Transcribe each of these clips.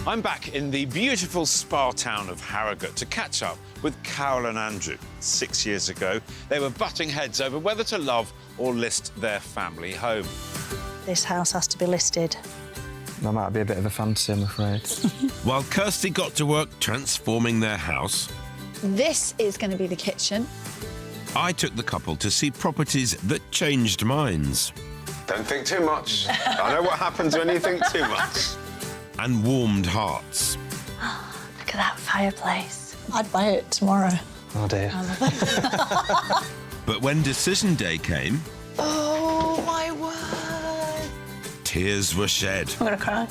I'm back in the beautiful spa town of Harrogate to catch up with Carol and Andrew. 6 years ago, they were butting heads over whether to love or list their family home. This house has to be listed. That might be a bit of a fantasy, I'm afraid. While Kirsty got to work transforming their house, This is going to be the kitchen. I took the couple to see properties that changed minds Don't think too much. I know what happens when you think too much. and warmed hearts. Look at that fireplace. I'd buy it tomorrow. Oh, dear. But when decision day came, Oh, my word. tears were shed I'm gonna cry.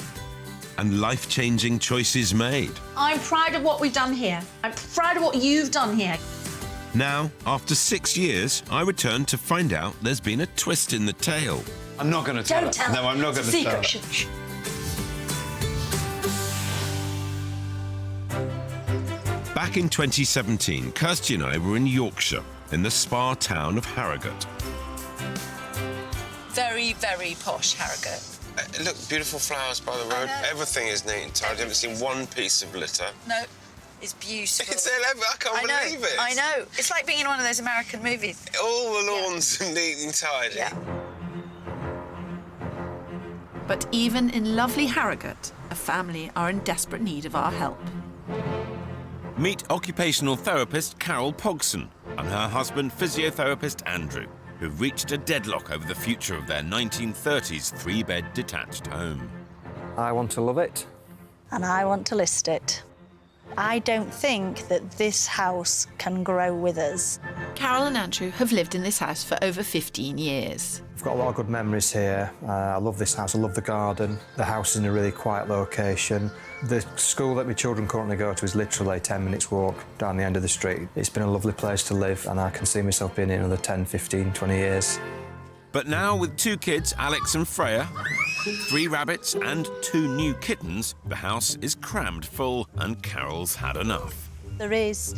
and life-changing choices made. I'm proud of what we've done here. I'm proud of what you've done here. Now, after 6 years, I returned to find out there's been a twist in the tale. I'm not going to tell her. Don't tell her. No, I'm not going to tell her. Secret. Shh. Back in 2017, Kirsty and I were in Yorkshire, in the spa town of Harrogate. Very, very posh Harrogate. Look, beautiful flowers by the road. know. Everything is neat and tidy. I haven't seen one piece of litter. No, it's beautiful. It's 11. I can't believe it. I know. It's like being in one of those American movies. All the lawns are neat and tidy. Yeah. But even in lovely Harrogate, a family are in desperate need of our help. Meet occupational therapist Carol Pogson and her husband, physiotherapist Andrew, who've reached a deadlock over the future of their 1930s three-bed detached home. I want to love it. And I want to list it. I don't think that this house can grow with us. Carol and Andrew have lived in this house for over 15 years. I've got a lot of good memories here. I love this house, I love the garden. The house is in a really quiet location. The school that my children currently go to is literally 10 minutes walk down the end of the street. It's been a lovely place to live and I can see myself being here another 10, 15, 20 years. But now, with 2 kids, Alex and Freya, 3 rabbits and 2 new kittens, the house is crammed full and Carol's had enough. There is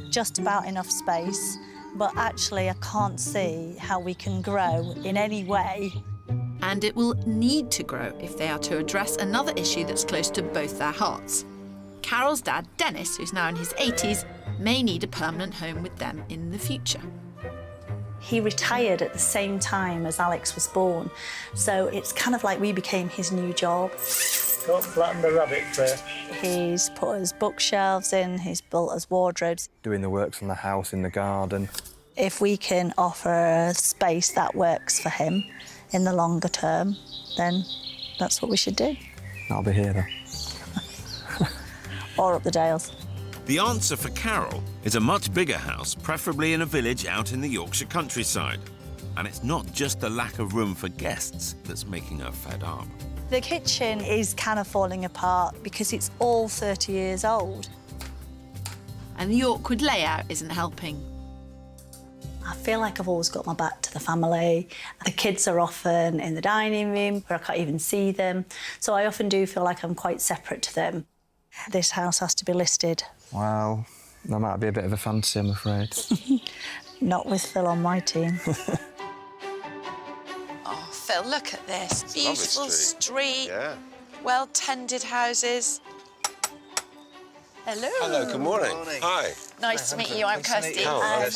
just about enough space, but actually I can't see how we can grow in any way. And it will need to grow if they are to address another issue that's close to both their hearts. Carol's dad, Dennis, who's now in his 80s, may need a permanent home with them in the future. He retired at the same time as Alex was born, so it's kind of like we became his new job. Don't flatten the rabbit there. He's put his bookshelves in, he's built us wardrobes. Doing the works on the house, in the garden. If we can offer a space that works for him in the longer term, then that's what we should do. I'll be here then. Or up the Dales. The answer for Carol is a much bigger house, preferably in a village out in the Yorkshire countryside. And it's not just the lack of room for guests that's making her fed up. The kitchen is kind of falling apart because it's all 30 years old. And the awkward layout isn't helping. I feel like I've always got my back to the family. The kids are often in the dining room where I can't even see them. So I often do feel like I'm quite separate to them. This house has to be listed. Well, that might be a bit of a fantasy, I'm afraid. Not with Phil on my team. Oh, Phil, look at this. a lovely Beautiful street. Yeah. Well-tended houses. Hello. Hello, good morning. Hi. Nice to meet you. I'm Kirsty.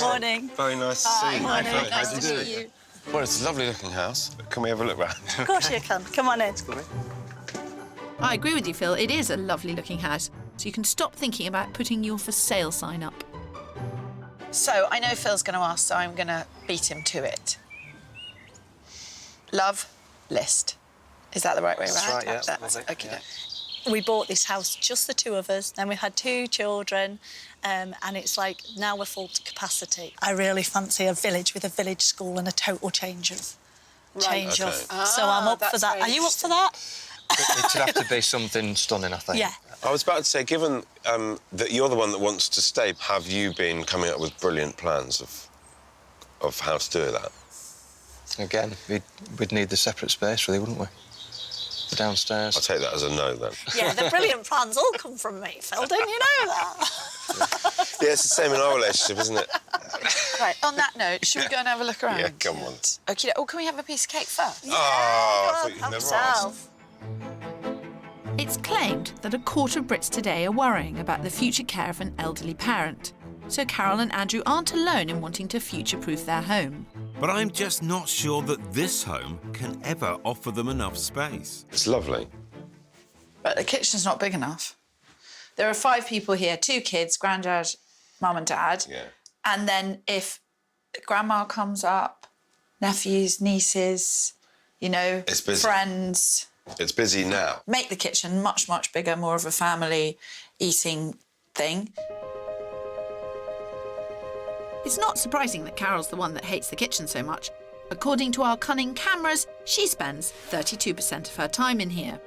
Morning. Very nice to see you. Morning. Hi. Nice How to do you meet do? you. Well, it's a lovely looking house. Can we have a look round? Of course you can. Come on in. I agree with you, Phil. It is a lovely-looking house, so you can stop thinking about putting your for sale sign up. So, I know Phil's going to ask, so I'm going to beat him to it. Love, list. Is that the right way around? right, yeah. That's Lovely, okay. yeah. We bought this house, just the 2 of us, then we've had 2 children, and it's like now we're full to capacity. I really fancy a village with a village school and a total change of... So I'm up for that. Are you up for that? It'd have to be something stunning, I think. Yeah. I was about to say, given that you're the one that wants to stay, have you been coming up with brilliant plans of how to do that? Again, we'd need the separate space, really, wouldn't we? The downstairs. I'll take that as a no, then. Yeah, the brilliant plans all come from me, Phil, don't you know that? Yeah, it's the same in our relationship, isn't it? Right, on that note, should we go and have a look around? Yeah, come on. OK, oh, can we have a piece of cake first? Oh, I thought you'd Help never yourself. It's claimed that a quarter of Brits today are worrying about the future care of an elderly parent. So Carol and Andrew aren't alone in wanting to future-proof their home. But I'm just not sure that this home can ever offer them enough space. It's lovely. But the kitchen's not big enough. There are 5 people here, 2 kids, granddad, mum and dad. Yeah. And then if grandma comes up, nephews, nieces, you know, It's busy. friends. It's busy now. Make the kitchen much, much bigger, more of a family eating thing. It's not surprising that Carol's the one that hates the kitchen so much. According to our cunning cameras, she spends 32% of her time in here.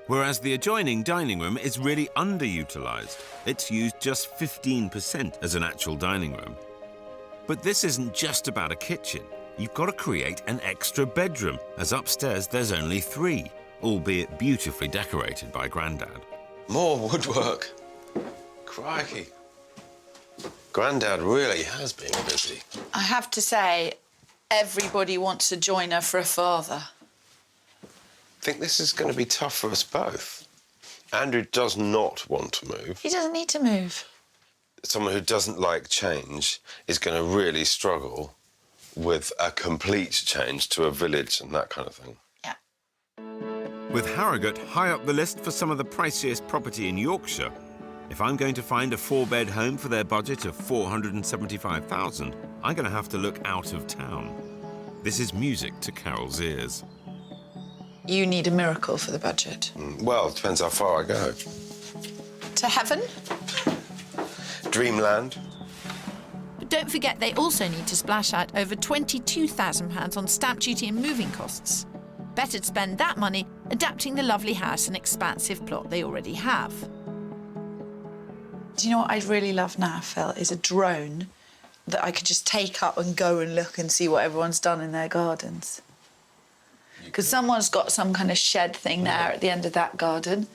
Whereas the adjoining dining room is really underutilised. It's used just 15% as an actual dining room. But this isn't just about a kitchen. You've got to create an extra bedroom, as upstairs there's only 3, albeit beautifully decorated by Grandad. More woodwork. Crikey. Grandad really has been busy. I have to say, everybody wants a joiner for a father. I think this is going to be tough for us both. Andrew does not want to move. He doesn't need to move. Someone who doesn't like change is going to really struggle with a complete change to a village and that kind of thing. Yeah. With Harrogate high up the list for some of the priciest property in Yorkshire, if I'm going to find a 4-bed home for their budget of $475,000, I'm going to have to look out of town. This is music to Carol's ears. You need a miracle for the budget. Well, it depends how far I go. To heaven? Dreamland. But don't forget they also need to splash out over £22,000 on stamp duty and moving costs. Better to spend that money adapting the lovely house and expansive plot they already have. Do you know what I'd really love now, Phil, is a drone that I could just take up and go and look and see what everyone's done in their gardens. Because someone's got some kind of shed thing there at the end of that garden.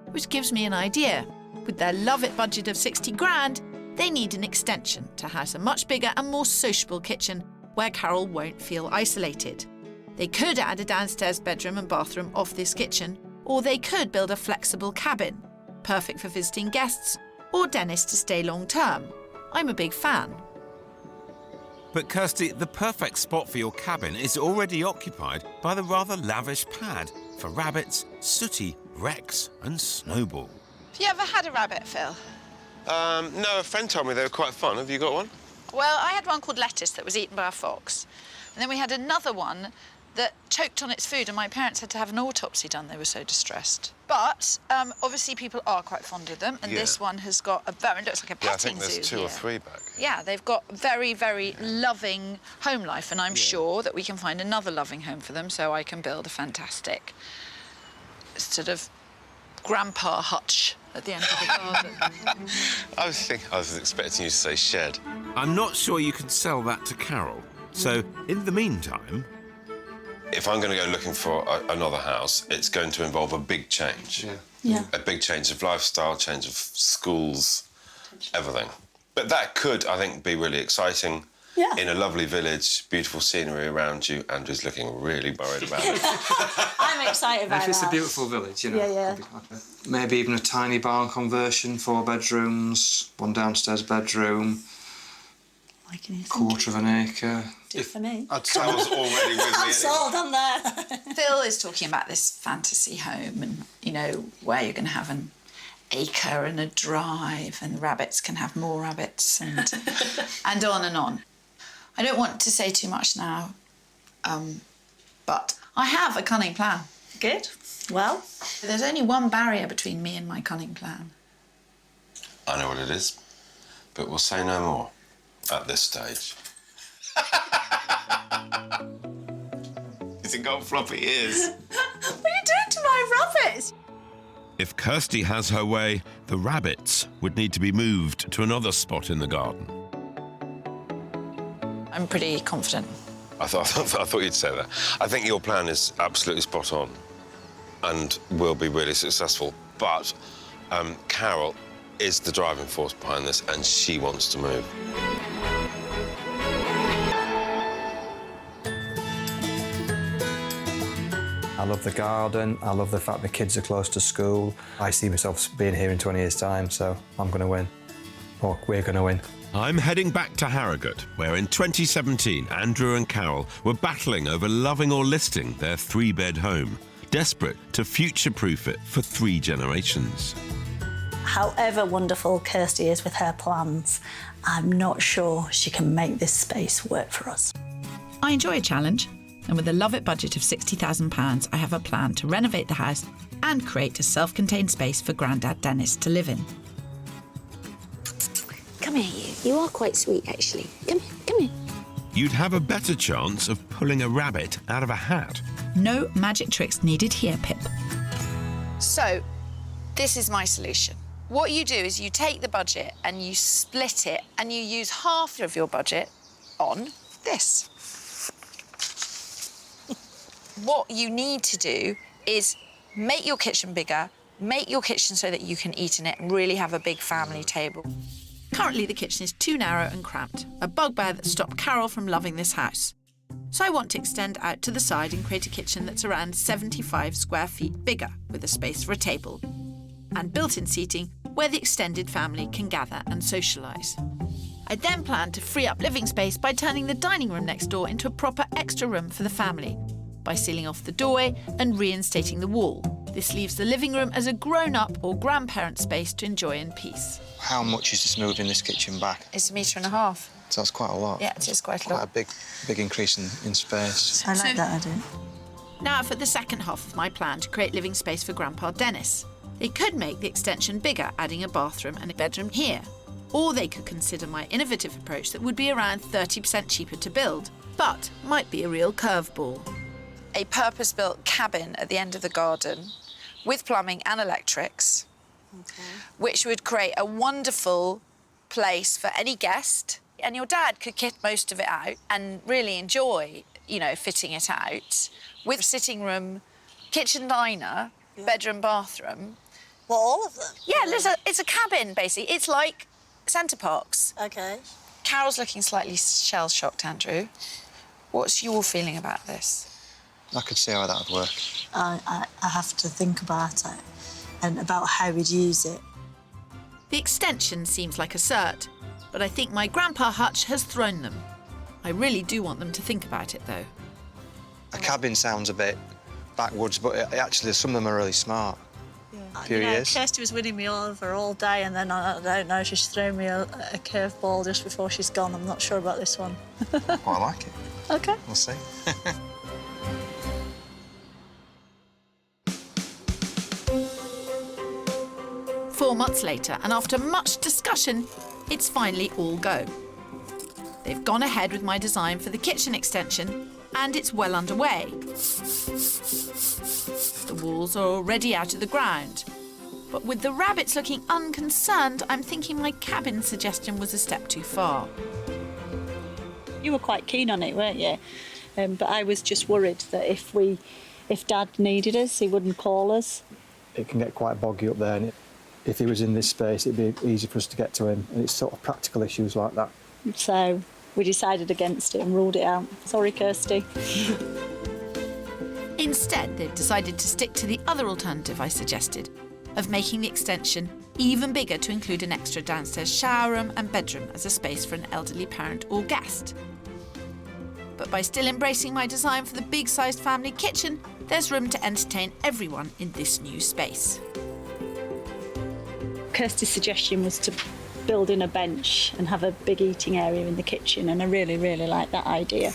Which gives me an idea. With their love-it budget of 60 grand, they need an extension to house a much bigger and more sociable kitchen where Carol won't feel isolated. They could add a downstairs bedroom and bathroom off this kitchen, or they could build a flexible cabin, perfect for visiting guests or Dennis to stay long-term. I'm a big fan. But Kirsty, the perfect spot for your cabin is already occupied by the rather lavish pad for rabbits, Sooty, Rex and Snowball. Have you ever had a rabbit, Phil? No, a friend told me they were quite fun. Have you got one? Well, I had one called Lettuce that was eaten by a fox. And then we had another one that choked on its food and my parents had to have an autopsy done. They were so distressed. But obviously people are quite fond of them, and this one has got a very, it looks like a petting zoo. I think there's 2 here. or 3 back. Yeah, they've got very, very loving home life, and I'm sure that we can find another loving home for them so I can build a fantastic sort of grandpa hutch at the end of the garden. I was expecting you to say shed. I'm not sure you can sell that to Carol. So, in the meantime... If I'm going to go looking for another house, it's going to involve a big change. Yeah. A big change of lifestyle, change of schools, everything. But that could, I think, be really exciting. Yeah. In a lovely village, beautiful scenery around you. Andrew's looking really worried about it. I'm excited about If it's that. a beautiful village, you know. Yeah. Maybe even a tiny barn conversion, 4 bedrooms, 1 downstairs bedroom, quarter of an acre. Do it for me. I was already with me. I'm sold on that. Phil is talking about this fantasy home and, you know, where you're going to have an acre and a drive and the rabbits can have more rabbits and, and on and on. I don't want to say too much now, but I have a cunning plan. Good. Well, There's only one barrier between me and my cunning plan. I know what it is, but we'll say no more at this stage. He's got floppy ears. what are you doing to my rabbits? If Kirsty has her way, the rabbits would need to be moved to another spot in the garden. I'm pretty confident. I thought you'd say that. I think your plan is absolutely spot on and will be really successful. But Carol is the driving force behind this and she wants to move. I love the garden. I love the fact my kids are close to school. I see myself being here in 20 years' time, so I'm going to win. Or we're going to win. I'm heading back to Harrogate, where in 2017, Andrew and Carol were battling over loving or listing their 3-bed home, desperate to future-proof it for 3 generations. However wonderful Kirsty is with her plans, I'm not sure she can make this space work for us. I enjoy a challenge, and with a Love It budget of £60,000, I have a plan to renovate the house and create a self-contained space for Grandad Dennis to live in. Come here, you. You are quite sweet, actually. Come here, come here. You'd have a better chance of pulling a rabbit out of a hat. No magic tricks needed here, Pip. So, this is my solution. What you do is you take the budget and you split it and you use half of your budget on this. What you need to do is make your kitchen bigger, make your kitchen so that you can eat in it and really have a big family table. Currently, the kitchen is too narrow and cramped, a bugbear that stopped Carol from loving this house. So I want to extend out to the side and create a kitchen that's around 75 square feet bigger, with a space for a table and built-in seating where the extended family can gather and socialise. I then plan to free up living space by turning the dining room next door into a proper extra room for the family, by sealing off the doorway and reinstating the wall. This leaves the living room as a grown-up or grandparent space to enjoy in peace. How much is this moving this kitchen back? It's 1.5 metres. So that's quite a lot. Yeah, it is quite a lot. Quite a big increase in space. I like that idea. Now for the second half of my plan to create living space for Grandpa Dennis. They could make the extension bigger, adding a bathroom and a bedroom here. Or they could consider my innovative approach that would be around 30% cheaper to build, but might be a real curveball. A purpose-built cabin at the end of the garden with plumbing and electrics, which would create a wonderful place for any guest. And your dad could kit most of it out and really enjoy, you know, fitting it out with sitting room, kitchen diner, bedroom, bathroom. Well, all of them? Yeah, it's a cabin, basically. It's like Centre Parks. OK. Carol's looking slightly shell-shocked, Andrew. What's your feeling about this? I could see how that would work. I have to think about it and about how we'd use it. The extension seems like a cert, but I think my grandpa hutch has thrown them. I really do want them to think about it, though. A cabin sounds a bit backwards, but actually some of them are really smart. A few years. Kirsty was winning me over all day, and then I don't know, she's thrown me a curveball just before she's gone. I'm not sure about this one. Quite like it. OK. We'll see. 4 months later, and after much discussion, it's finally all go. They've gone ahead with my design for the kitchen extension, and it's well underway. The walls are already out of the ground. But with the rabbits looking unconcerned, I'm thinking my cabin suggestion was a step too far. You were quite keen on it, weren't you? But I was just worried that if Dad needed us, he wouldn't call us. It can get quite boggy up there, and if he was in this space, it'd be easy for us to get to him, and it's sort of practical issues like that. So we decided against it and ruled it out. Sorry, Kirsty. Instead, they've decided to stick to the other alternative I suggested, of making the extension even bigger to include an extra downstairs shower room and bedroom as a space for an elderly parent or guest. But by still embracing my design for the big-sized family kitchen, there's room to entertain everyone in this new space. Kirsty's suggestion was to build in a bench and have a big eating area in the kitchen, and I really, really like that idea.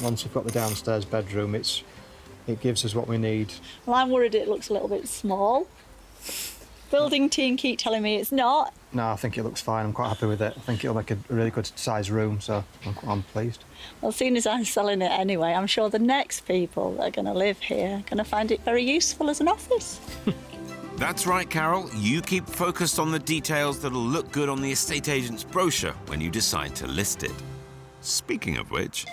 Once we've got the downstairs bedroom, it gives us what we need. Well, I'm worried it looks a little bit small. Building team keep telling me it's not. No, I think it looks fine. I'm quite happy with it. I think it'll make a really good size room, so I'm pleased. Well, seeing as I'm selling it anyway, I'm sure the next people that are going to live here are going to find it very useful as an office. That's right, Carol. You keep focused on the details that'll look good on the estate agent's brochure when you decide to list it. Speaking of which,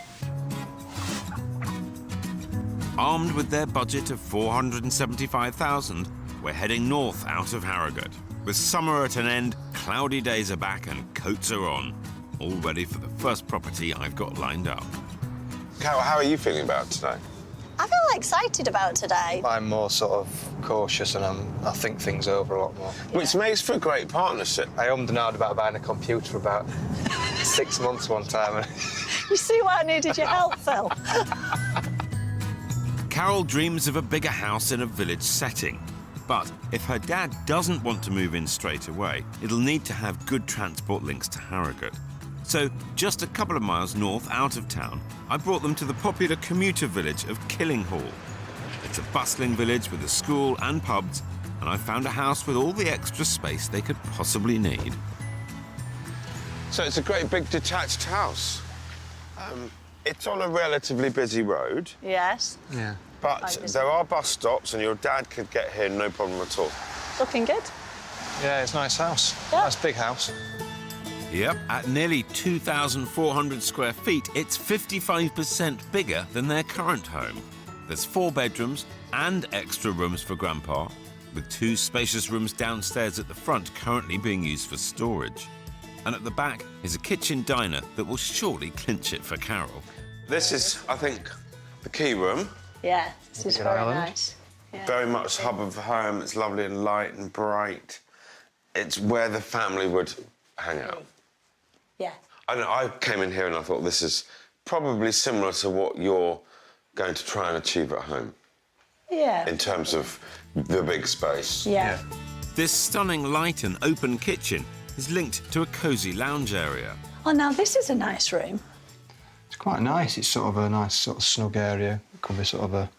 armed with their budget of $475,000, we're heading north out of Harrogate. With summer at an end, cloudy days are back and coats are on. All ready for the first property I've got lined up. Carol, how are you feeling about it today? I feel excited about today? I'm more sort of cautious and I think things over a lot more. Which makes for a great partnership. I ummed and ahed about buying a computer for about 6 months one time. You see why I needed your help, Phil? Carol dreams of a bigger house in a village setting. But if her dad doesn't want to move in straight away, it'll need to have good transport links to Harrogate. So, just a couple of miles north out of town, I brought them to the popular commuter village of Killinghall. It's a bustling village with a school and pubs, and I found a house with all the extra space they could possibly need. So it's a great big detached house. It's on a relatively busy road. Yes. Yeah. But there are bus stops and your dad could get here no problem at all. Looking good. Yeah, it's a nice house. Yeah. Nice big house. Yep, at nearly 2,400 square feet, it's 55% bigger than their current home. There's 4 bedrooms and extra rooms for Grandpa, with 2 spacious rooms downstairs at the front currently being used for storage. And at the back is a kitchen diner that will surely clinch it for Carol. This is, I think, the key room. Yeah, this is very island. nice. Yeah. Very much hub of the home. It's lovely and light and bright. It's where the family would hang out. Yeah. I know, I came in here and I thought this is probably similar to what you're going to try and achieve at home. Yeah. In terms of the big space. Yeah. This stunning light and open kitchen is linked to a cosy lounge area. Oh, now this is a nice room. It's quite nice. It's sort of a nice sort of snug area. It could be sort of a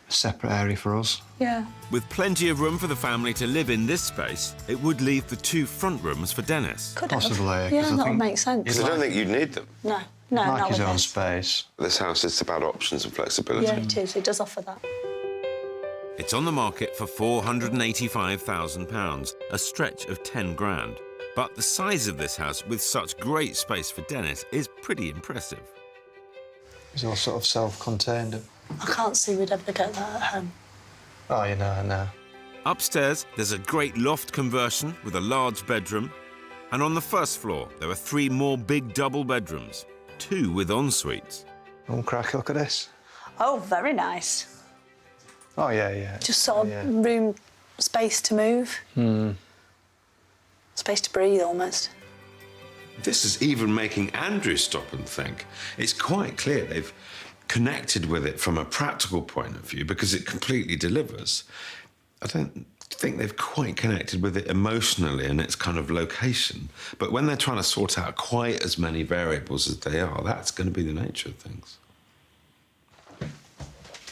separate area for us. Yeah. With plenty of room for the family to live in this space, it would leave the 2 front rooms for Dennis. Could Possibly, have. 'cause Yeah, I that would think make sense. Because I don't think you'd need them. No, no, Like not his with own this. space. This house is about options and flexibility. Yeah, it is. It does offer that. It's on the market for £485,000, a stretch of 10 grand. But the size of this house, with such great space for Dennis, is pretty impressive. It's all sort of self-contained. I can't see we'd ever get that at home. Oh, you know, I know. Upstairs, there's a great loft conversion with a large bedroom. And on the first floor, there are 3 more big double bedrooms, 2 with en-suites. Oh, crack, look at this. Oh, very nice. Oh, yeah. Just sort of room, space to move. Space to breathe, almost. This is even making Andrew stop and think. It's quite clear they've connected with it from a practical point of view because it completely delivers. I don't think they've quite connected with it emotionally in its kind of location. But when they're trying to sort out quite as many variables as they are, that's going to be the nature of things.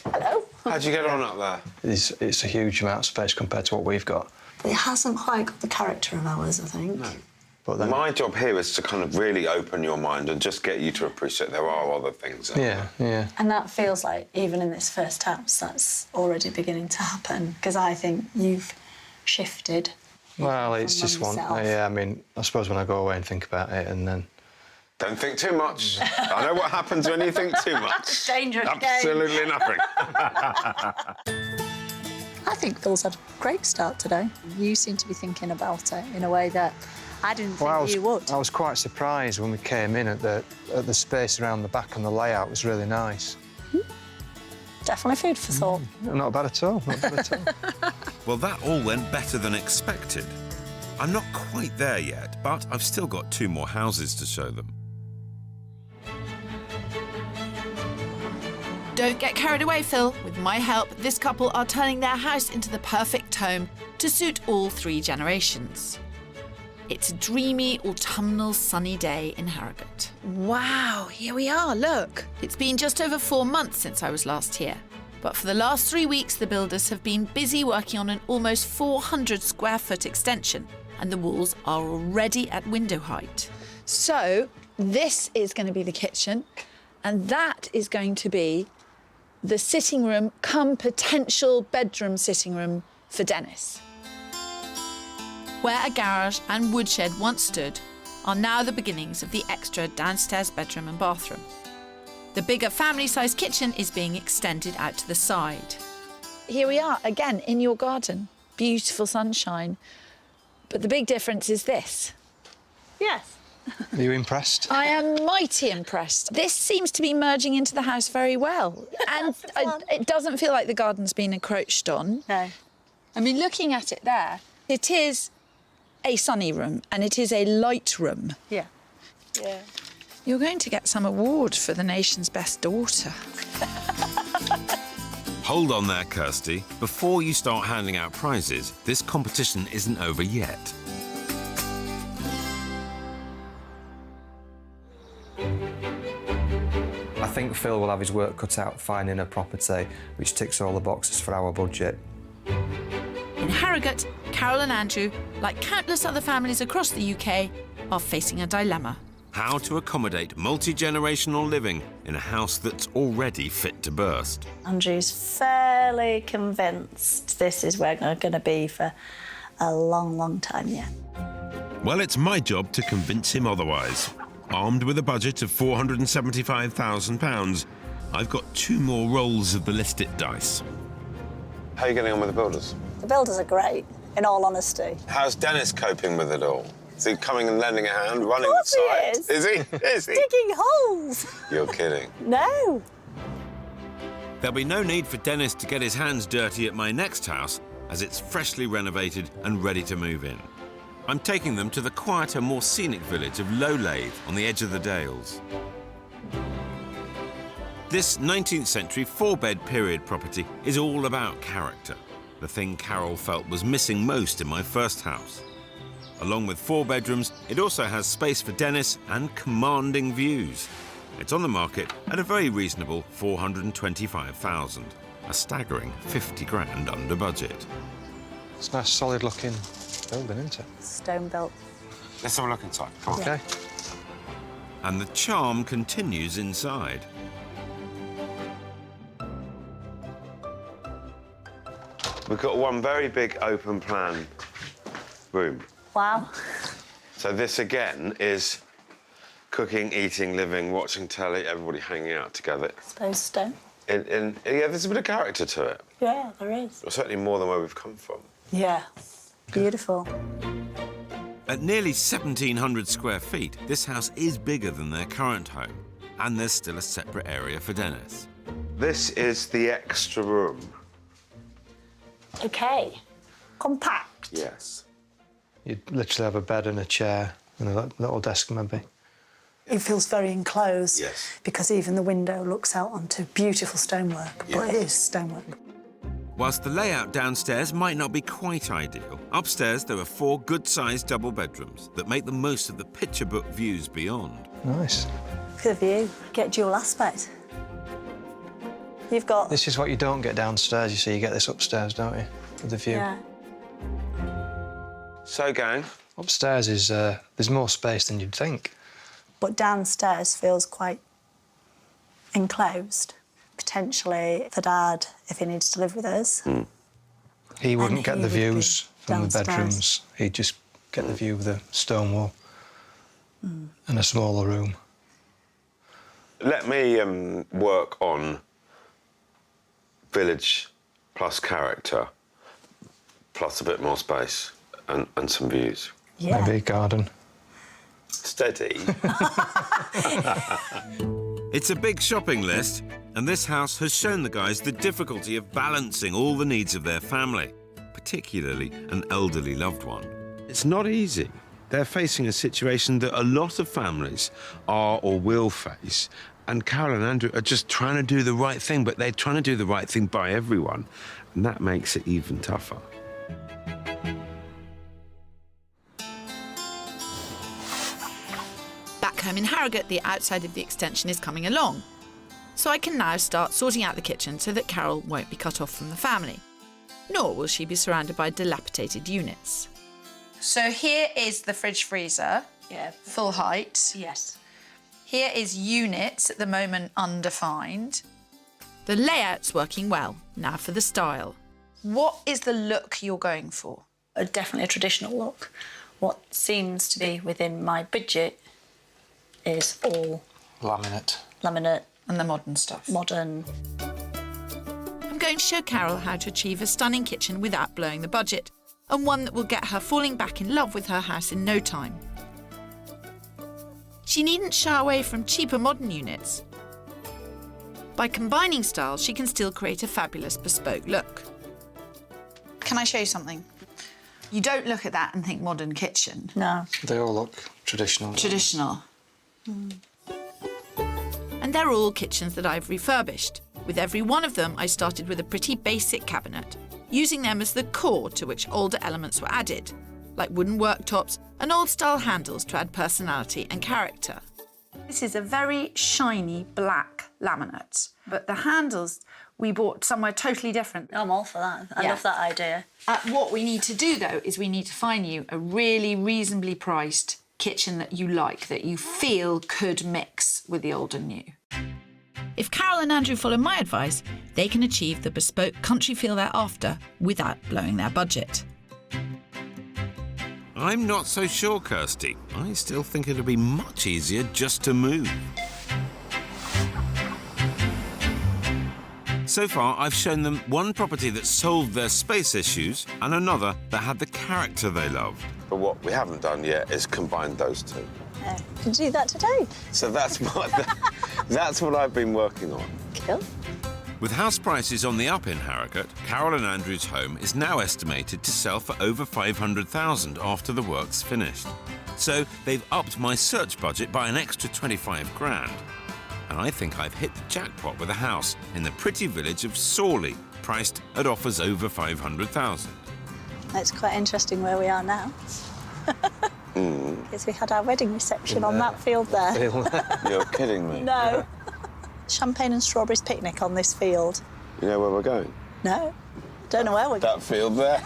Hello. How'd you get on up there? It's a huge amount of space compared to what we've got. It hasn't quite got the character of ours, I think. No. But then, My job here is to kind of really open your mind and just get you to appreciate there are other things out there. And that feels like, even in this first house, that's already beginning to happen, because I think you've shifted. Well, it's just one. Yeah, I mean, I suppose when I go away and think about it and then... Don't think too much. I know what happens when you think too much. Dangerous game. Absolutely nothing. I think Phil's had a great start today. You seem to be thinking about it in a way that I didn't think you would. I was quite surprised when we came in at the space around the back and the layout was really nice. Definitely food for thought. Not bad at all, not bad at all. Well, that all went better than expected. I'm not quite there yet, but I've still got 2 more houses to show them. Don't get carried away, Phil. With my help, this couple are turning their house into the perfect home to suit all 3 generations. It's a dreamy, autumnal, sunny day in Harrogate. Wow, here we are, look. It's been just over 4 months since I was last here. But for the last 3 weeks, the builders have been busy working on an almost 400 square foot extension, and the walls are already at window height. So, this is going to be the kitchen, and that is going to be the sitting room come potential bedroom sitting room for Dennis. Where a garage and woodshed once stood are now the beginnings of the extra downstairs bedroom and bathroom. The bigger family-sized kitchen is being extended out to the side. Here we are, again, in your garden. Beautiful sunshine. But the big difference is this. Yes. Are you impressed? I am mighty impressed. This seems to be merging into the house very well. And it doesn't feel like the garden's been encroached on. No. I mean, looking at it there, it is a sunny room and it is a light room. Yeah. Yeah. You're going to get some award for the nation's best daughter. Hold on there, Kirsty. Before you start handing out prizes, this competition isn't over yet. I think Phil will have his work cut out finding a property which ticks all the boxes for our budget. In Harrogate, Carol and Andrew, like countless other families across the UK, are facing a dilemma. How to accommodate multi-generational living in a house that's already fit to burst. Andrew's fairly convinced this is where we're going to be for a long, long time yet. Well, it's my job to convince him otherwise. Armed with a budget of £475,000, I've got 2 more rolls of the listed dice. How are you getting on with the builders? The builders are great, in all honesty. How's Dennis coping with it all? Is he coming and lending a hand, running the Of course he site? is. Is he? Is he? Digging holes. You're kidding. No. There'll be no need for Dennis to get his hands dirty at my next house, as it's freshly renovated and ready to move in. I'm taking them to the quieter, more scenic village of Lowlathe on the edge of the Dales. This 19th century 4-bed period property is all about character, the thing Carol felt was missing most in my first house. Along with 4 bedrooms, it also has space for Dennis and commanding views. It's on the market at a very reasonable $425,000, a staggering 50 grand under budget. It's a nice, solid-looking building, isn't it? Stone built. Let's have a look inside. Come on. OK. And the charm continues inside. We've got one very big open plan room. Wow. So this again is cooking, eating, living, watching telly, everybody hanging out together. I suppose stone. Yeah, there's a bit of character to it. Yeah, there is. Certainly more than where we've come from. Yeah. Beautiful. At nearly 1,700 square feet, this house is bigger than their current home, and there's still a separate area for Dennis. This is the extra room. OK. Compact. Yes. You'd literally have a bed and a chair and a little desk, maybe. It feels very enclosed. Yes. Because even the window looks out onto beautiful stonework. Yes. But it is stonework. Whilst the layout downstairs might not be quite ideal, upstairs there are 4 good-sized double bedrooms that make the most of the picture book views beyond. Nice. Look at the view. Get dual aspect. You've got... This is what you don't get downstairs, you see. You get this upstairs, don't you? With the view. Yeah. So, gang. Upstairs is... there's more space than you'd think. But downstairs feels quite enclosed. Potentially for Dad, if he needs to live with us. He wouldn't get he the would be views from the downstairs. bedrooms. He'd just get the view of the stone wall and a smaller room. Let me work on village plus character plus a bit more space and some views. Yeah. Maybe a garden. Steady. It's a big shopping list, and this house has shown the guys the difficulty of balancing all the needs of their family, particularly an elderly loved one. It's not easy. They're facing a situation that a lot of families are or will face, and Carol and Andrew are just trying to do the right thing, but they're trying to do the right thing by everyone, and that makes it even tougher. Back home in Harrogate, the outside of the extension is coming along. So I can now start sorting out the kitchen so that Carol won't be cut off from the family. Nor will she be surrounded by dilapidated units. So here is the fridge freezer, Yeah. full height. Yes. Here is units, at the moment undefined. The layout's working well. Now for the style. What is the look you're going for? Definitely a traditional look. What seems to be within my budget is all Laminate. laminate, And the modern stuff. modern. I'm going to show Carol how to achieve a stunning kitchen without blowing the budget, and one that will get her falling back in love with her house in no time. she needn't shy away from cheaper modern units. By combining styles, she can still create a fabulous bespoke look. Can I show you something? You don't look at that and think modern kitchen. No. They all look traditional. Traditional. And they're all kitchens that I've refurbished. With every one of them, I started with a pretty basic cabinet, using them as the core to which older elements were added, like wooden worktops and old-style handles to add personality and character. This is a very shiny black laminate, but the handles we bought somewhere totally different. I'm all for that. I love that idea. What we need to do, though, is we need to find you a really reasonably priced kitchen that you like, that you feel could mix with the old and new. If Carol and Andrew follow my advice, they can achieve the bespoke country feel they're after without blowing their budget. I'm not so sure, Kirsty. I still think it'll be much easier just to move. So far, I've shown them one property that solved their space issues and another that had the character they loved. But what we haven't done yet is combine those two. Yeah. Can do that today. So that's what I've been working on. Cool. With house prices on the up in Harrogate, Carol and Andrew's home is now estimated to sell for over $500,000 after the work's finished. So they've upped my search budget by an extra 25 grand. And I think I've hit the jackpot with a house in the pretty village of Sawley, priced at offers over $500,000. It's quite interesting where we are now. Because we had our wedding reception on that field there. You're kidding me. No. Champagne and strawberries picnic on this field. You know where we're going? No. Don't know where we're going. That field there.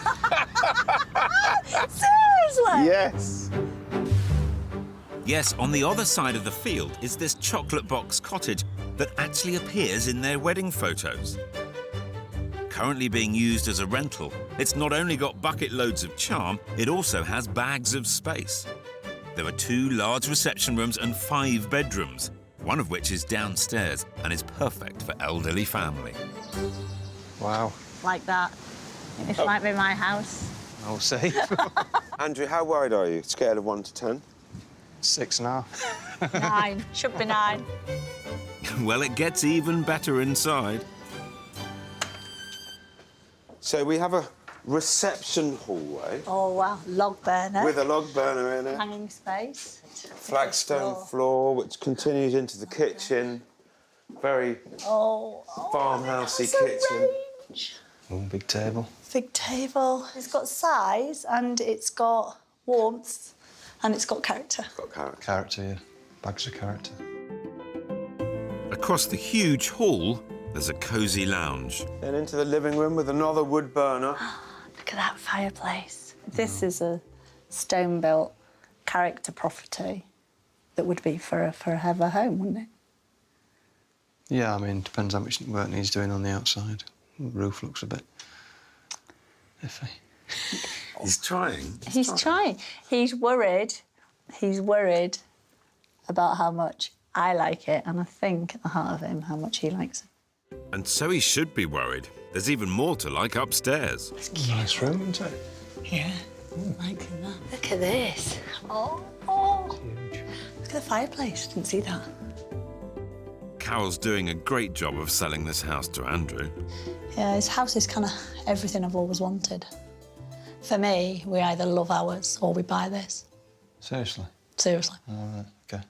Seriously? Yes. Yes, on the other side of the field is this chocolate box cottage that actually appears in their wedding photos. Currently being used as a rental, it's not only got bucket loads of charm, it also has bags of space. There are 2 large reception rooms and 5 bedrooms, one of which is downstairs and is perfect for elderly family. Wow. Like that. This might be my house. I'll see. Andrew, how worried are you? Scale of 1 to 10? 6.5. 9. Should be 9. Well, it gets even better inside. So we have a reception hallway. Oh, wow. Log burner. With a log burner in it. Hanging space. Flagstone floor, which continues into the kitchen. Very farmhousey kitchen. Oh, big table. Big table. It's got size and it's got warmth and it's got character. It's got character. Character, yeah. Bags of character. Across the huge hall, there's a cosy lounge. And into the living room with another wood burner. Look at that fireplace. This is a stone-built character property that would be for a home, wouldn't it? Yeah, I mean, depends how much work needs doing on the outside. The roof looks a bit iffy. He's trying. He's trying. He's worried. He's worried about how much I like it, and I think at the heart of him how much he likes it. And so he should be worried. There's even more to like upstairs. It's a nice room, isn't it? Yeah, liking that. Look at this. Oh. Huge. Look at the fireplace. Didn't see that. Carol's doing a great job of selling this house to Andrew. Yeah, his house is kind of everything I've always wanted. For me, we either love ours or we buy this. Seriously? Seriously. All right, OK.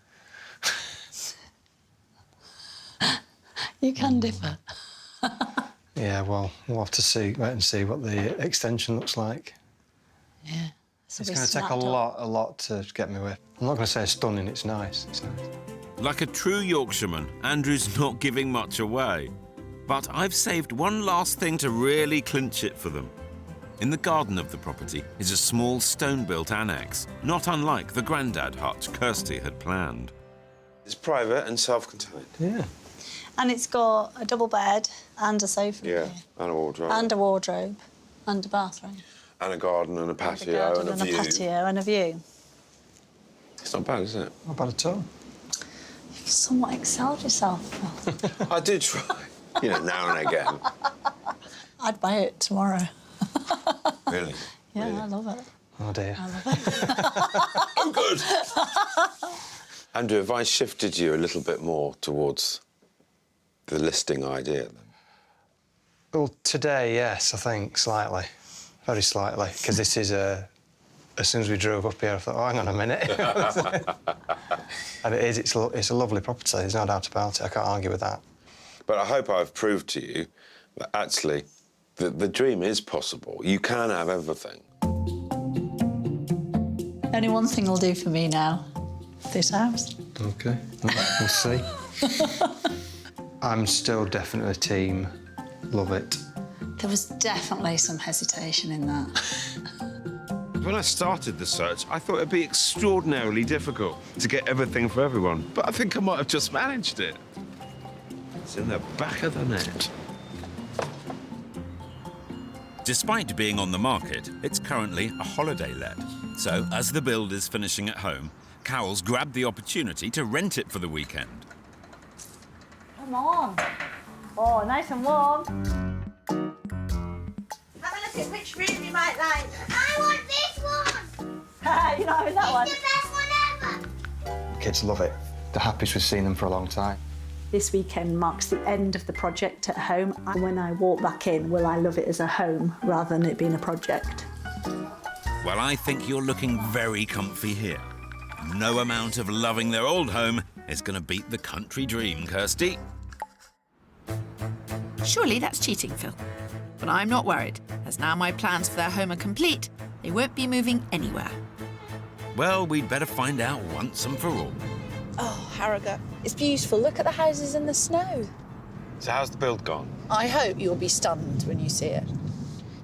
You can differ. Yeah, well, we'll have to wait and see what the extension looks like. Yeah. It's going to take a lot to get me with. I'm not going to say stunning, it's nice. It's nice. Like a true Yorkshireman, Andrew's not giving much away. But I've saved one last thing to really clinch it for them. In the garden of the property is a small stone-built annex, not unlike the grandad hutch Kirsty had planned. It's private and self-contained. Yeah. And it's got a double bed and a sofa. Yeah, here. and a wardrobe. And a wardrobe. And a bathroom. And a garden and a patio and a view. patio and a view. It's not bad, is it? Not bad at all. You've somewhat excelled yourself. I do try, you know, now and again. I'd buy it tomorrow. Really? Yeah, Really? I love it. Oh, dear. I love it. Oh, good. Andrew, have I shifted you a little bit more towards the listing idea then? Well, today, yes, I think slightly, very slightly, because this is a. As soon as we drove up here, I thought, oh, hang on a minute. And it is, it's a lovely property, there's no doubt about it, I can't argue with that. But I hope I've proved to you that actually the dream is possible. You can have everything. Only one thing will do for me now. This house. OK, we'll see. I'm still definitely team love it. There was definitely some hesitation in that. When I started the search, I thought it'd be extraordinarily difficult to get everything for everyone, but I think I might have just managed it. It's in the back of the net. Despite being on the market, it's currently a holiday let. So, as the build is finishing at home, Carol's grabbed the opportunity to rent it for the weekend. Come on. Oh, nice and warm. Have a look at which room you might like. I want this one! You're not having that one? It's the best one ever! Kids love it. They're happiest we've seen them for a long time. This weekend marks the end of the project at home. When I walk back in, will I love it as a home rather than it being a project? Well, I think you're looking very comfy here. No amount of loving their old home is going to beat the country dream, Kirsty. Surely that's cheating, Phil. But I'm not worried, as now my plans for their home are complete, they won't be moving anywhere. Well, we'd better find out once and for all. Oh, Harrogate, it's beautiful. Look at the houses in the snow. So how's the build gone? I hope you'll be stunned when you see it.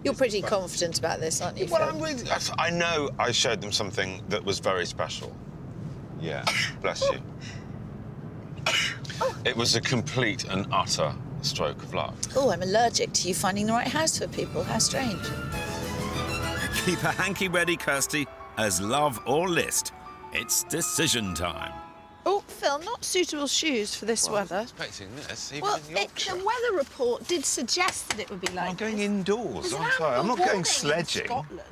You're pretty confident about this, aren't you, Well, Phil? I'm really... I know I showed them something that was very special. Yeah, bless you. It was a complete and utter stroke of luck. Oh, I'm allergic to you finding the right house for people. How strange. Keep a hanky ready, Kirsty, as love or list, it's decision time. Oh, Phil, not suitable shoes for this weather. I was expecting this, even Well, in Yorkshire. the weather report did suggest that it would be like I'm going this. indoors. There's I'm an sorry, I'm not ample going warning in sledging. Scotland.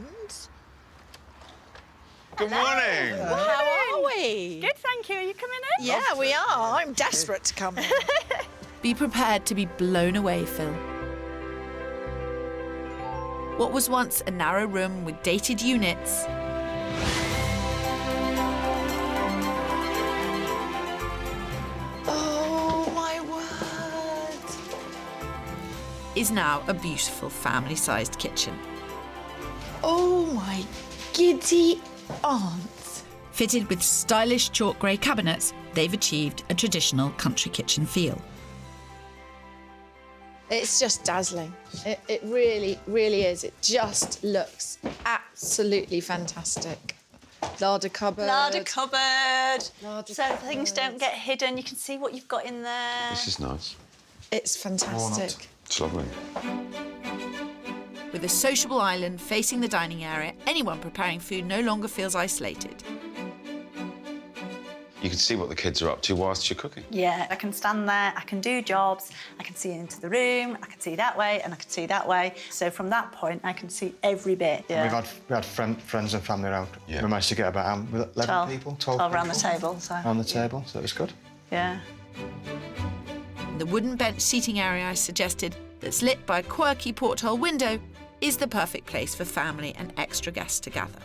Good morning. How are we? Good, thank you. Are you coming in? Yeah, we are. I'm desperate to come in. Be prepared to be blown away, Phil. What was once a narrow room with dated units Oh, my word. is now a beautiful family-sized kitchen. Oh, my giddy aunt. Fitted with stylish chalk grey cabinets, they've achieved a traditional country kitchen feel. It's just dazzling. It really, really is. It just looks absolutely fantastic. Larder cupboard. Larder cupboard. Larder so cupboard. things don't get hidden. You can see what you've got in there. This is nice. It's fantastic. It's lovely. With a sociable island facing the dining area, anyone preparing food no longer feels isolated. You can see what the kids are up to whilst you're cooking. Yeah, I can stand there, I can do jobs, I can see into the room, I can see that way, and I can see that way. So from that point, I can see every bit. Yeah. We had friends and family around. Yeah. We managed to get about 11 people, 12 around the people table. So around the table, so it was good. yeah. The wooden bench seating area I suggested, that's lit by a quirky porthole window, is the perfect place for family and extra guests to gather.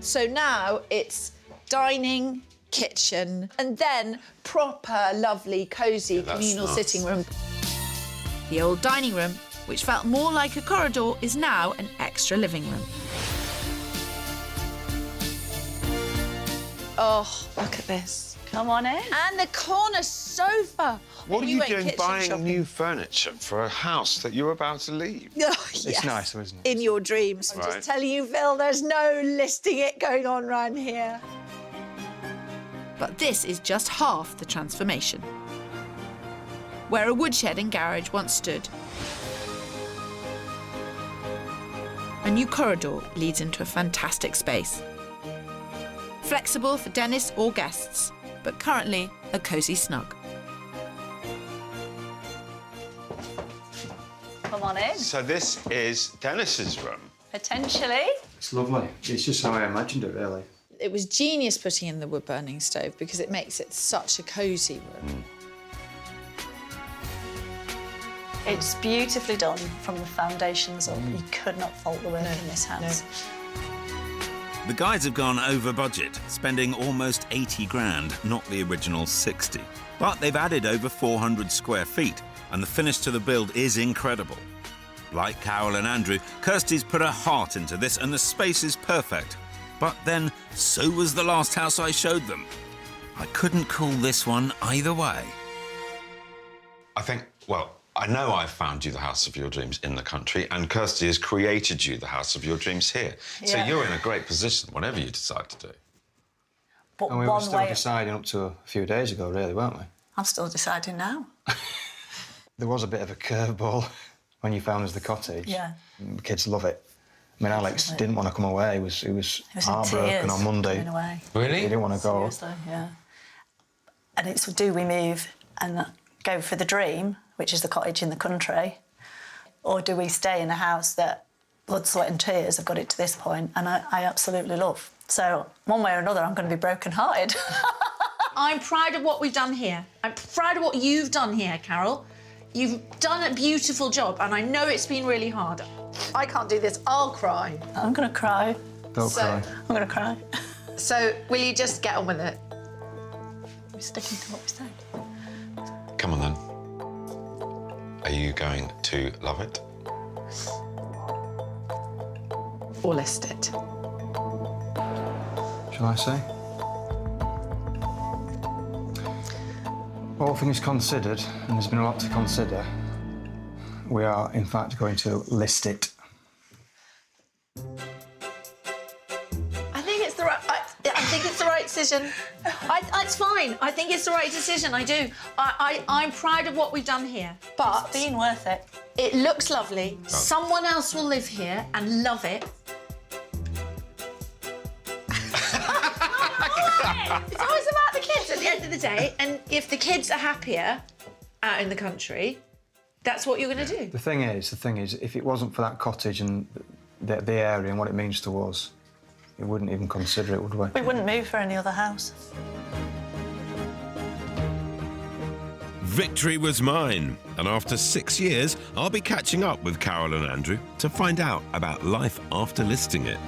So now it's dining, kitchen, and then proper, lovely, cosy communal nice. sitting room. The old dining room, which felt more like a corridor, is now an extra living room. Oh, look at this. Come on in. And the corner sofa. What are We you went doing kitchen buying shopping. new furniture for a house that you're about to leave? Oh, yes. It's nice, though, isn't it? In your dreams. I'm Right. just telling you, Phil, there's no listing it going on round here. But this is just half the transformation. Where a woodshed and garage once stood, a new corridor leads into a fantastic space. Flexible for Dennis or guests, but currently a cosy snug. Come on in. So this is Dennis's room. Potentially. It's lovely. It's just how I imagined it, really. It was genius putting in the wood-burning stove because it makes it such a cosy room. It's beautifully done from the foundations up. You could not fault the work in this house. The guys have gone over budget, spending almost 80 grand, not the original 60. But they've added over 400 square feet, and the finish to the build is incredible. Like Carol and Andrew, Kirsty's put her heart into this, and the space is perfect. But then, so was the last house I showed them. I couldn't call this one either way. I think, well, I know I've found you the house of your dreams in the country, and Kirsty has created you the house of your dreams here. So you're in a great position, whatever you decide to do. But And we were still deciding up to a few days ago, really, weren't we? I'm still deciding now. There was a bit of a curveball when you found us the cottage. Yeah. The kids love it. I mean, Alex didn't want to come away. He was heartbroken on Monday. Coming away. Really? He didn't want to go. Seriously, yeah. And it's, do we move and go for the dream, which is the cottage in the country, or do we stay in a house that blood, sweat and tears have got it to this point, and I absolutely love. So one way or another, I'm going to be broken-hearted. I'm proud of what we've done here. I'm proud of what you've done here, Carol. You've done a beautiful job, and I know it's been really hard. I can't do this. I'll cry. I'm going to cry. Don't cry. I'm going to cry. So, will you just get on with it? We're sticking to what we said. Come on, then. Are you going to love it? Or list it. Shall I say? All things considered, and there's been a lot to consider, we are, in fact, going to list it. I think it's the right decision. It's fine. I think it's the right decision. I do. I'm proud of what we've done here. But It's been worth it. it looks lovely. Someone else will live here and love it. It's always about the kids at the end of the day, and if the kids are happier out in the country, that's what you're going to do. The thing is, if it wasn't for that cottage and the area and what it means to us, we wouldn't even consider it, would we? We wouldn't move for any other house. Victory was mine, and after 6 years, I'll be catching up with Carol and Andrew to find out about life after listing it.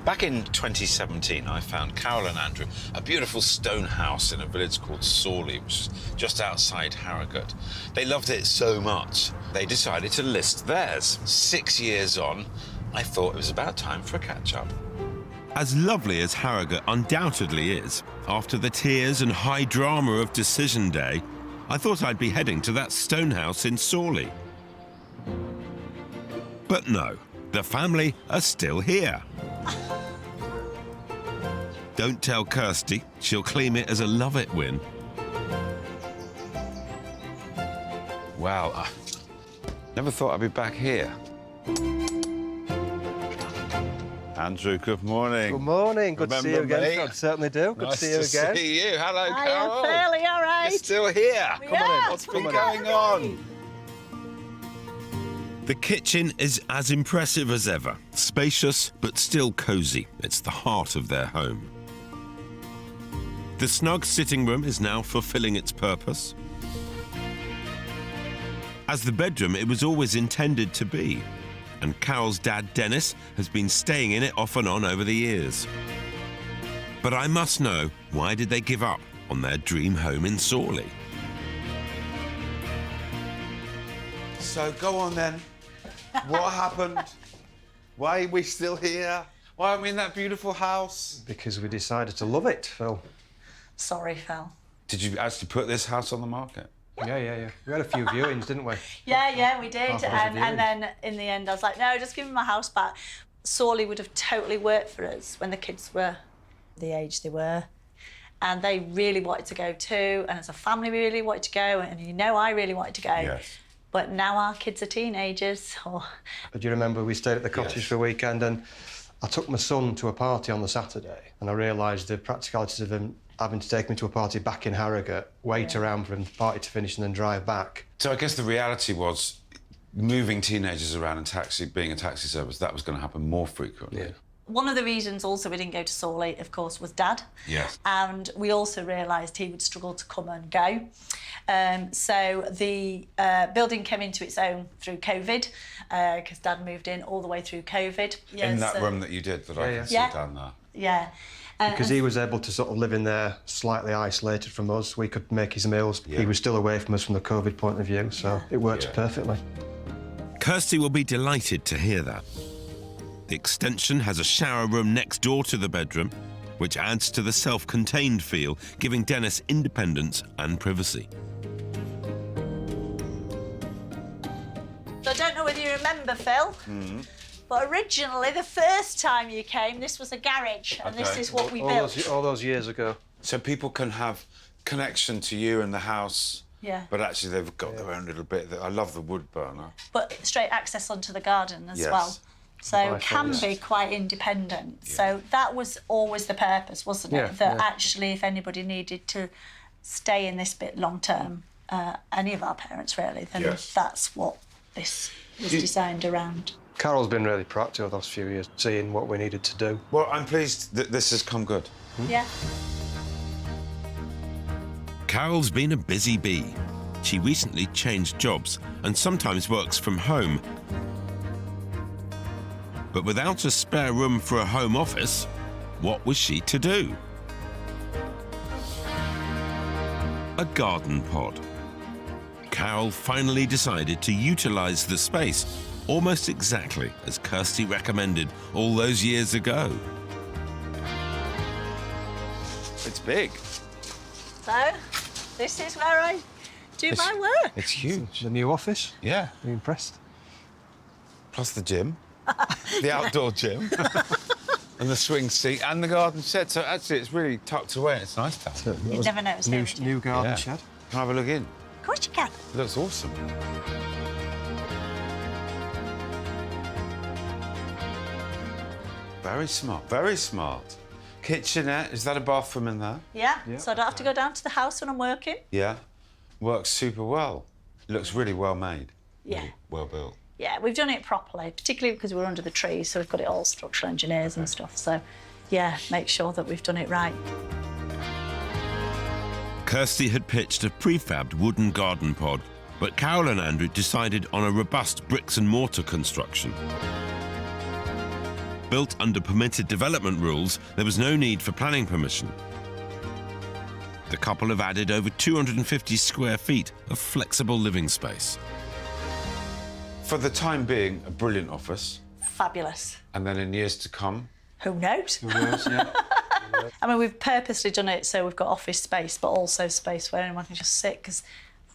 Back in 2017, I found Carol and Andrew a beautiful stone house in a village called Sawley, which is just outside Harrogate. They loved it so much, they decided to list theirs. 6 years on, I thought it was about time for a catch-up. As lovely as Harrogate undoubtedly is, after the tears and high drama of decision day, I thought I'd be heading to that stone house in Sawley. But no, the family are still here. Don't tell Kirsty, she'll claim it as a love it win. Wow, I never thought I'd be back here. Andrew, good morning. Good morning. Good to see you again. Me? I certainly do. Good to see you again. Nice to see you. Hello, I Carol. am fairly all right. You're still here. Come on in. What's been going on? The kitchen is as impressive as ever. Spacious, but still cosy. It's the heart of their home. The snug sitting room is now fulfilling its purpose. As the bedroom, it was always intended to be. And Carol's dad, Dennis, has been staying in it off and on over the years. But I must know, why did they give up on their dream home in Sawley? So go on then. What happened? Why are we still here? Why aren't we in that beautiful house? Because we decided to love it, Phil. Sorry, Phil. Did you actually put this house on the market? Yeah. We had a few viewings, didn't we? Yeah, we did. Half a dozen And then in the end, I was like, no, just give me my house back. Sawley would have totally worked for us when the kids were the age they were. And they really wanted to go too. And as a family, we really wanted to go. And you know, I really wanted to go. Yes. But now our kids are teenagers. Do you remember we stayed at the cottage for a weekend and I took my son to a party on the Saturday and I realised the practicalities of him having to take him to a party back in Harrogate, wait around for him the party to finish and then drive back. So I guess the reality was moving teenagers around and being a taxi service, that was going to happen more frequently. Yeah. One of the reasons also we didn't go to Sawley, of course, was Dad. Yes. And we also realised he would struggle to come and go. So the building came into its own through COVID, because Dad moved in all the way through COVID. In that room that you did, that I can see down there. Yeah. Because he was able to sort of live in there slightly isolated from us. We could make his meals. Yeah. He was still away from us from the COVID point of view, so it worked perfectly. Kirsty will be delighted to hear that. The extension has a shower room next door to the bedroom, which adds to the self-contained feel, giving Dennis independence and privacy. So I don't know whether you remember, Phil, but originally, the first time you came, this was a garage, and this is what we built. All those years ago. So people can have connection to you and the house, but actually they've got their own little bit. I love the wood burner. But straight access onto the garden as well. So can be quite independent. Yeah. So that was always the purpose, wasn't it? That actually, if anybody needed to stay in this bit long term, any of our parents really, then that's what this was designed around. Carol's been really proactive over those few years, seeing what we needed to do. Well, I'm pleased that this has come good. Yeah. Carol's been a busy bee. She recently changed jobs and sometimes works from home. But without a spare room for a home office, what was she to do? A garden pod. Carol finally decided to utilise the space almost exactly as Kirsty recommended all those years ago. It's big. So, this is where I do my work. It's huge. The new office? Yeah. Are you impressed? Plus the gym. The outdoor gym. And the swing seat and the garden shed. So actually it's really tucked away. It's nice down. You'd never noticed new garden shed. Can I have a look in? Of course you can. It looks awesome. Very smart, very smart. Kitchenette, is that a bathroom in there? Yeah, so I don't have to go down to the house when I'm working. Yeah, works super well. It looks really well made. Yeah. Really well built. Yeah, we've done it properly, particularly because we're under the trees, so we've got it all structural engineers and stuff. So, yeah, make sure that we've done it right. Kirsty had pitched a prefabbed wooden garden pod, but Carol and Andrew decided on a robust bricks and mortar construction. Built under permitted development rules, there was no need for planning permission. The couple have added over 250 square feet of flexible living space. For the time being, a brilliant office. Fabulous. And then in years to come? Who knows? Who knows, yeah. I mean, we've purposely done it so we've got office space, but also space where anyone can just sit, because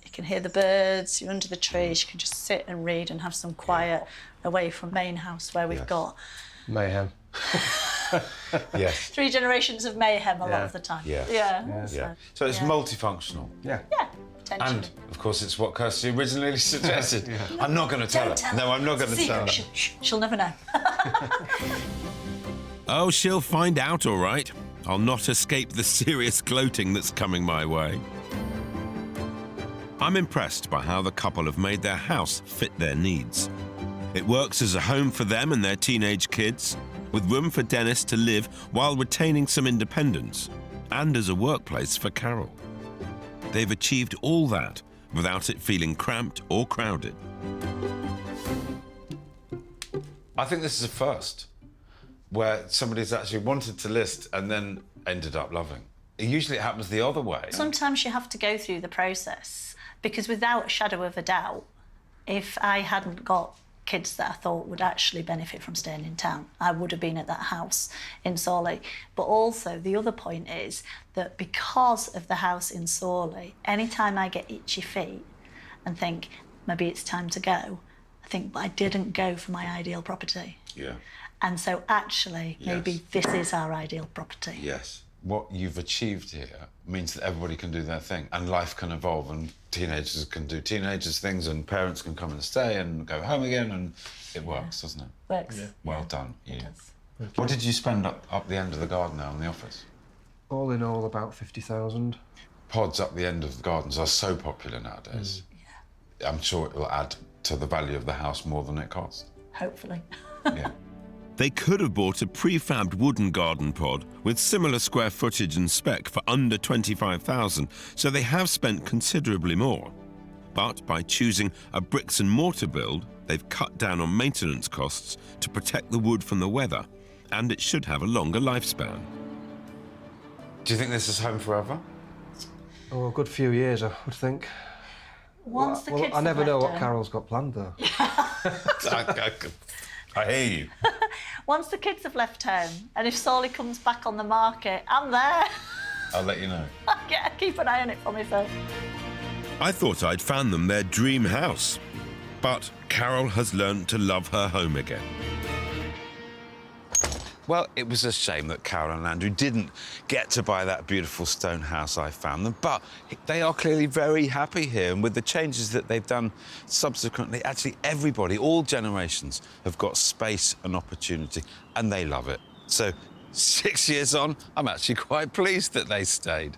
you can hear the birds, you're under the trees, you can just sit and read and have some quiet away from main house where we've got... Mayhem. Yes. 3 generations of mayhem a lot of the time. Yeah. So it's multifunctional. Yeah. Yeah, potentially. And, of course, it's what Kirsty originally suggested. I'm not going to tell her. No, I'm not going to tell her. She'll never know. Oh, she'll find out, all right. I'll not escape the serious gloating that's coming my way. I'm impressed by how the couple have made their house fit their needs. It works as a home for them and their teenage kids, with room for Dennis to live while retaining some independence, and as a workplace for Carol. They've achieved all that without it feeling cramped or crowded. I think this is a first, where somebody's actually wanted to list and then ended up loving. Usually it happens the other way. Sometimes you have to go through the process, because without a shadow of a doubt, if I hadn't got kids that I thought would actually benefit from staying in town, I would have been at that house in Sawley. But also the other point is that because of the house in Sawley, anytime I get itchy feet and think maybe it's time to go, I think, but I didn't go for my ideal property. Yeah. And so actually, maybe this is our ideal property. Yes. What you've achieved here means that everybody can do their thing and life can evolve and teenagers can do teenagers' things and parents can come and stay and go home again, and it works, doesn't it? Works. Well done. It Yeah. does. What did you spend up the end of the garden now in the office? All in all, about 50,000. Pods up the end of the gardens are so popular nowadays. Yeah. I'm sure it will add to the value of the house more than it cost. Hopefully. Yeah. They could have bought a prefabbed wooden garden pod with similar square footage and spec for under 25,000, so they have spent considerably more. But by choosing a bricks and mortar build, they've cut down on maintenance costs to protect the wood from the weather, and it should have a longer lifespan. Do you think this is home forever? Oh, a good few years, I would think. Once the kids I never have know left what home. Carol's got planned, though. I hear you. Once the kids have left home, and if Solly comes back on the market, I'm there. I'll let you know. Keep an eye on it for me first. I thought I'd found them their dream house, but Carol has learned to love her home again. Well, it was a shame that Carol and Andrew didn't get to buy that beautiful stone house I found them, but they are clearly very happy here, and with the changes that they've done subsequently, actually everybody, all generations, have got space and opportunity, and they love it. So 6 years on, I'm actually quite pleased that they stayed.